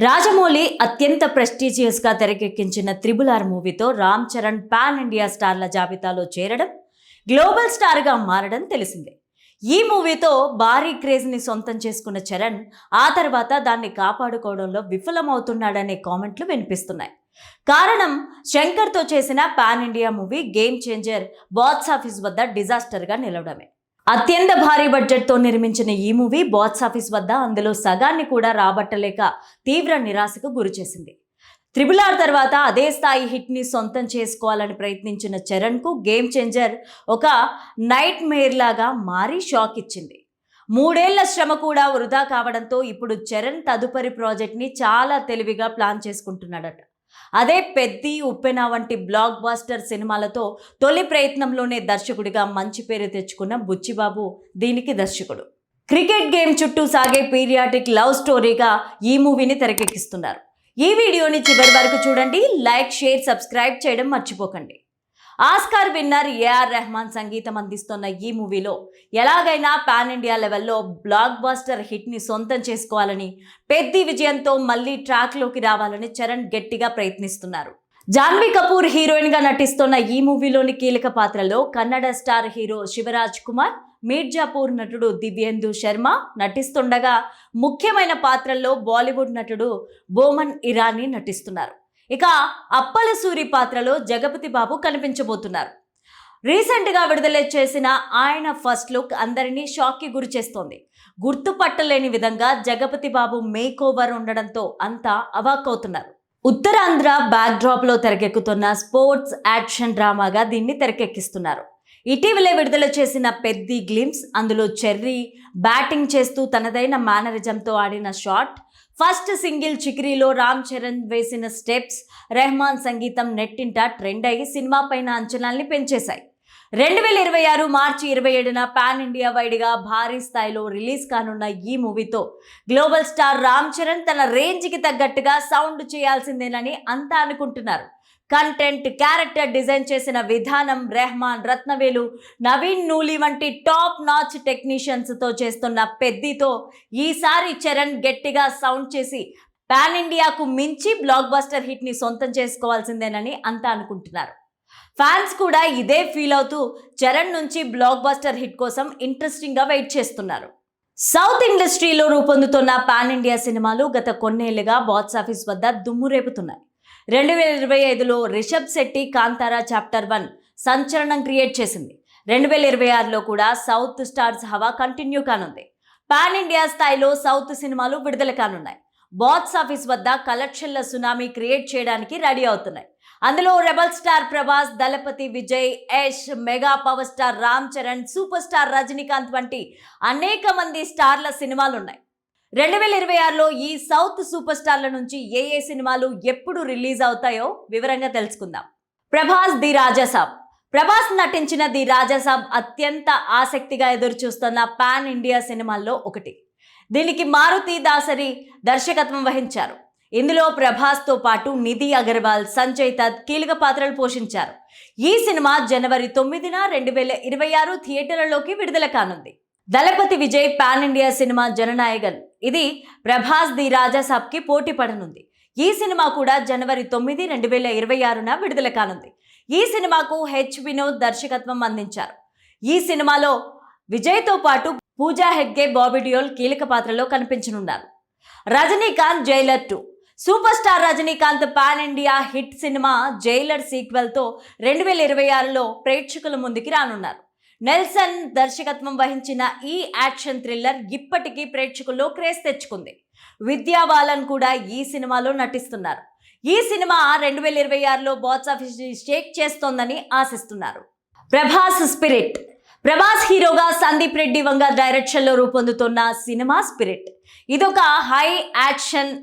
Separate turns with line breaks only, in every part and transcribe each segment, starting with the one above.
రాజమౌళి అత్యంత ప్రెస్టీజియస్గా తెరకెక్కించిన triple R మూవీతో రామ్ చరణ్ పాన్ ఇండియా స్టార్ల జాబితాలో చేరడం, గ్లోబల్ స్టార్గా మారడం తెలిసిందే. ఈ మూవీతో భారీ క్రేజ్ని సొంతం చేసుకున్న చరణ్ ఆ తర్వాత దాన్ని కాపాడుకోవడంలో విఫలమవుతున్నాడనే కామెంట్లు వినిపిస్తున్నాయి. కారణం శంకర్తో చేసిన pan India movie game changer box office వద్ద డిజాస్టర్గా నిలవడమే. అత్యంత భారీ బడ్జెట్తో నిర్మించిన ఈ మూవీ బాక్స్ ఆఫీస్ వద్ద అందులో సగాన్ని కూడా రాబట్టలేక తీవ్ర నిరాశకు గురిచేసింది. త్రిబుల్ ఆర్ తర్వాత అదే స్థాయి హిట్ని సొంతం చేసుకోవాలని ప్రయత్నించిన చరణ్కు గేమ్ చేంజర్ ఒక నైట్ మేర్ లాగా మారి షాక్ ఇచ్చింది. 3 ఏళ్ల శ్రమ కూడా వృధా కావడంతో ఇప్పుడు చరణ్ తదుపరి ప్రాజెక్ట్ని చాలా తెలివిగా ప్లాన్ చేసుకుంటున్నాడట. అదే పెద్ది, ఉప్పెన వంటి బ్లాక్ బాస్టర్ సినిమాలతో తొలి ప్రయత్నంలోనే దర్శకుడిగా మంచి పేరు తెచ్చుకున్న బుచ్చిబాబు దీనికి దర్శకుడు. క్రికెట్ గేమ్ చుట్టూ సాగే పీరియాడిక్ లవ్ స్టోరీగా ఈ మూవీని తెరకెక్కిస్తున్నారు. ఈ వీడియోని చివరి వరకు చూడండి. లైక్, షేర్, సబ్స్క్రైబ్ చేయడం మర్చిపోకండి. ఆస్కార్ విన్నర్ ఏఆర్ రెహమాన్ సంగీతం అందిస్తున్న ఈ మూవీలో ఎలాగైనా పాన్ ఇండియా లెవెల్లో బ్లాక్ బాస్టర్ హిట్ని సొంతం చేసుకోవాలని, పెద్ది విజయంతో మళ్ళీ ట్రాక్లోకి రావాలని చరణ్ గట్టిగా ప్రయత్నిస్తున్నారు. జాన్వీ కపూర్ హీరోయిన్గా నటిస్తున్న ఈ మూవీలోని కీలక పాత్రలో కన్నడ స్టార్ హీరో శివరాజ్ కుమార్, మీర్జాపూర్ నటుడు దివ్యేందు శర్మ నటిస్తుండగా ముఖ్యమైన పాత్రల్లో బాలీవుడ్ నటుడు బోమన్ ఇరానీ నటిస్తున్నారు. ఇక అప్పల సూరి పాత్రలో జగపతి బాబు కనిపించబోతున్నారు. రీసెంట్గా విడుదల చేసిన ఆయన ఫస్ట్ లుక్ అందరినీ షాక్కి గురి చేస్తోంది. గుర్తుపట్టలేని విధంగా జగపతి బాబు మేక్ ఓవర్ ఉండడంతో అంతా అవాక్కవుతున్నారు. ఉత్తరాంధ్ర బ్యాక్ డ్రాప్లో తెరకెక్కుతున్న స్పోర్ట్స్ యాక్షన్ డ్రామాగా దీన్ని తెరకెక్కిస్తున్నారు. ఇటీవలే విడుదల చేసిన పెద్ది గ్లిమ్స్, అందులో చెర్రీ బ్యాటింగ్ చేస్తూ తనదైన మేనరిజంతో ఆడిన షాట్, ఫస్ట్ సింగిల్ చిక్రీలో రామ్ చరణ్ వేసిన స్టెప్స్, రెహమాన్ సంగీతం నెట్టింట ట్రెండ్ అయ్యి సినిమా పైన అంచనాల్ని పెంచేశాయి. 2026 మార్చి 27న పాన్ ఇండియా వైడ్గా భారీ స్థాయిలో రిలీజ్ కానున్న ఈ మూవీతో గ్లోబల్ స్టార్ రామ్ చరణ్ తన రేంజ్కి తగ్గట్టుగా సౌండ్ చేయాల్సిందేనని అంతా అనుకుంటున్నారు. కంటెంట్, క్యారెక్టర్ డిజైన్ చేసిన విధానం, రెహమాన్, రత్నవేలు, నవీన్ నూలి వంటి టాప్ నాచ్ టెక్నీషియన్స్తో చేస్తున్న పెద్దితో ఈసారి చరణ్ గట్టిగా సౌండ్ చేసి పాన్ ఇండియాకు మించి బ్లాక్ బస్టర్ హిట్ని సొంతం చేసుకోవాల్సిందేనని అంతా అనుకుంటున్నారు. ఫ్యాన్స్ కూడా ఇదే ఫీల్ అవుతూ చరణ్ నుంచి బ్లాక్ బస్టర్ హిట్ కోసం ఇంట్రెస్టింగ్గా వెయిట్ చేస్తున్నారు. సౌత్ ఇండస్ట్రీలో రూపొందుతున్న పాన్ ఇండియా సినిమాలు గత కొన్నేళ్లుగా బాక్స్ ఆఫీస్ వద్ద దుమ్ము రేపుతున్నాయి. 2025లో రిషబ్ శెట్టి కాంతారా చాప్టర్ 1 సంచలనం క్రియేట్ చేసింది. 2026లో కూడా సౌత్ స్టార్స్ హవా కంటిన్యూ కానుంది. పాన్ ఇండియా స్థాయిలో సౌత్ సినిమాలు విడుదల కానున్నాయి. బాక్స్ ఆఫీస్ వద్ద కలెక్షన్ల సునామీ క్రియేట్ చేయడానికి రెడీ అవుతున్నాయి. అందులో rebel star Prabhas, Thalapathy Vijay, Yash, mega power star Ram Charan, super star Rajinikanth వంటి అనేక మంది స్టార్ల సినిమాలున్నాయి. 2026లో ఈ సౌత్ సూపర్ స్టార్ల నుంచి ఏ సినిమాలు ఎప్పుడు రిలీజ్ అవుతాయో వివరంగా తెలుసుకుందాం. ప్రభాస్ ది రాజాసాబ్. ప్రభాస్ నటించిన ది రాజాసాబ్ అత్యంత ఆసక్తిగా ఎదురుచూస్తున్న పాన్ ఇండియా సినిమాల్లో ఒకటి. దీనికి మారుతి దాసరి దర్శకత్వం వహించారు. ఇందులో ప్రభాస్తో పాటు నిధి అగర్వాల్, సంజయ్ దత్ కీలక పాత్రలు పోషించారు. ఈ సినిమా జనవరి 9న 2026 థియేటర్లలోకి విడుదల కానుంది. Thalapathy Vijay pan India cinema Jananayagan. ఇది ప్రభాస్ ది రాజాసాబ్కి పోటీ పడనుంది. ఈ సినిమా కూడా జనవరి 9, 2026న విడుదల కానుంది. ఈ సినిమాకు హెచ్ వినోద్ దర్శకత్వం అందించారు. ఈ సినిమాలో విజయ్తో పాటు పూజా హెగ్డే, బాబీ డియోల్ కీలక పాత్రలో కనిపించనున్నారు. Rajinikanth Jailer 2. Super star Rajinikanth pan India hit cinema Jailer సీక్వెల్తో 2026లో ప్రేక్షకుల ముందుకి రానున్నారు. నెల్సన్ దర్శకత్వం వహించిన ఈ యాక్షన్ థ్రిల్లర్ ఇప్పటికీ ప్రేక్షకుల్లో క్రేజ్ తెచ్చుకుంది. విద్యా బాలన్ కూడా ఈ సినిమాలో నటిస్తున్నారు. ఈ సినిమా 2026లో బాక్స్ ఆఫీస్ షేక్ చేస్తోందని ఆశిస్తున్నారు. ప్రభాస్ స్పిరిట్. ప్రభాస్ హీరోగా సందీప్ రెడ్డి వంగ డైరెక్షన్లో రూపొందుతున్న సినిమా స్పిరిట్. ఇదొక హై యాక్షన్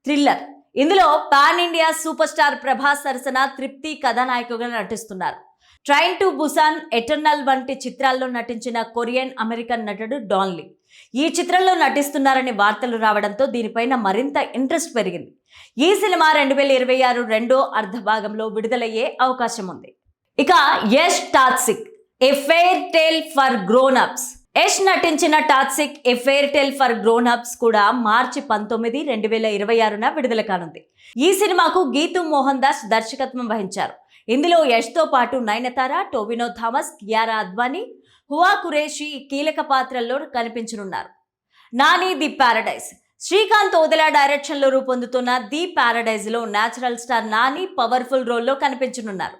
థ్రిల్లర్. ఇందులో pan India super star Prabhas సరసన తృప్తి కథానాయకుగా నటిస్తున్నారు. ట్రైన్ టు బుసాన్, ఎటర్నల్ వంటి చిత్రాల్లో నటించిన కొరియన్ అమెరికన్ నటుడు డాన్ లీ ఈ చిత్రంలో నటిస్తున్నారని వార్తలు రావడంతో దీనిపైన మరింత ఇంట్రెస్ట్ పెరిగింది. ఈ సినిమా 2026 రెండో అర్ధభాగంలో విడుదలయ్యే అవకాశం ఉంది. ఇక Yash Toxic, a fairy tale for grown ups. Yash నటించిన Toxic a fairy tale for grown ups కూడా మార్చి 19, 2026న విడుదల కానుంది. ఈ సినిమాకు గీతూ మోహన్ దాస్ దర్శకత్వం వహించారు. ఇందులో యష్తో పాటు నయనతార, టోవినో థామస్, కియారా అద్వానీ, హువా ఖురేషి కీలక పాత్రల్లో కనిపించనున్నారు. నాని ది పారడైజ్ శ్రీకాంత్ ఓదెలా డైరెక్షన్లో రూపొందుతున్న ది పారడైజ్లో న్యాచురల్ స్టార్ నాని పవర్ఫుల్ రోల్లో కనిపించనున్నారు.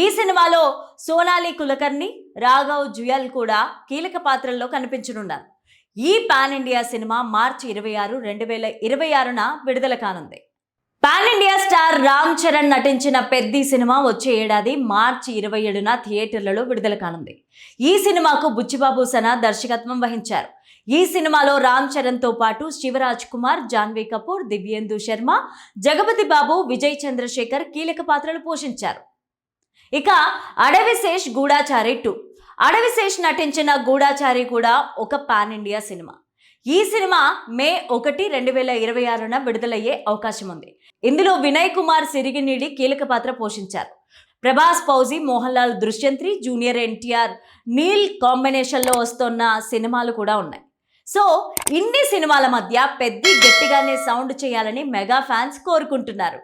ఈ సినిమాలో సోనాలి కులకర్ణి, రాఘవ్ జుయల్ కూడా కీలక పాత్రల్లో కనిపించనున్నారు. ఈ పాన్ ఇండియా సినిమా మార్చి 26, 2026న విడుదల కానుంది. Pan India star Ram Charan నటించిన పెద్ది సినిమా వచ్చే ఏడాది మార్చి 27న థియేటర్లలో విడుదల కానుంది. ఈ సినిమాకు బుచ్చిబాబు సనా దర్శకత్వం వహించారు. ఈ సినిమాలో రామ్ చరణ్తో పాటు శివరాజ్ కుమార్, జాన్వీ కపూర్, దివ్యేందు శర్మ, జగపతి బాబు, విజయ్ చంద్రశేఖర్ కీలక పాత్రలు పోషించారు. ఇక అడవిశేష్ గూఢాచారి 2 అడవిశేష్ నటించిన గూఢాచారి కూడా ఒక పాన్ ఇండియా సినిమా. ఈ సినిమా మే 1, 2026న విడుదలయ్యే అవకాశం ఉంది. ఇందులో వినయ్ కుమార్ సిరిగినీడి కీలక పాత్ర పోషించారు. ప్రభాస్, ఫౌజీ, మోహన్ లాల్, దృశ్యంత్రి, జూనియర్ ఎన్టీఆర్, నీల్ కాంబినేషన్లో వస్తున్న సినిమాలు కూడా ఉన్నాయి. సో ఇన్ని సినిమాల మధ్య పెద్ద గట్టిగానే సౌండ్ చేయాలని మెగా ఫ్యాన్స్ కోరుకుంటున్నారు.